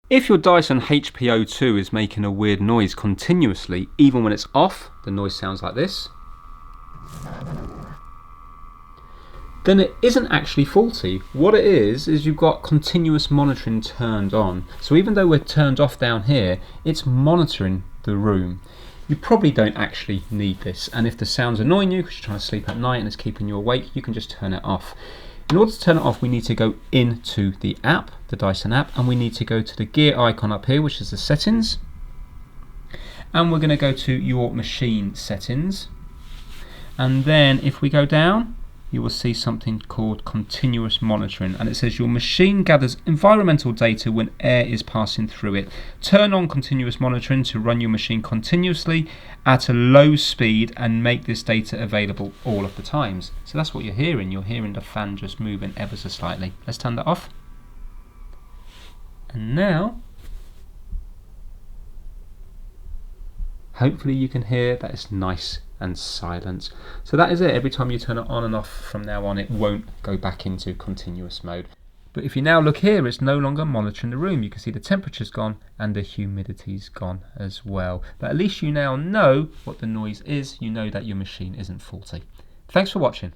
If your Dyson HP02 is making a weird noise continuously, even when it's off, the noise sounds like this, then it isn't actually faulty. What it is you've got continuous monitoring turned on. So even though we're turned off down here, it's monitoring the room. You probably don't actually need this, and if the sound's annoying you because you're trying to sleep at night and it's keeping you awake, you can just turn it off. In order to turn it off, we need to go into the app, the Dyson app, and we need to go to the gear icon up here, which is the settings, and we're going to go to your machine settings, and then if we go down, you will see something called continuous monitoring, and it says your machine gathers environmental data when air is passing through it. Turn on continuous monitoring to run your machine continuously at a low speed and make this data available all of the times. So that's what you're hearing. You're hearing the fan just moving ever so slightly. Let's turn that off. And now, hopefully you can hear that it's nice and silent. So that is it. Every time you turn it on and off from now on, it won't go back into continuous mode. But if you now look here, it's no longer monitoring the room. You can see the temperature's gone and the humidity's gone as well. But at least you now know what the noise is. You know that your machine isn't faulty. Thanks for watching.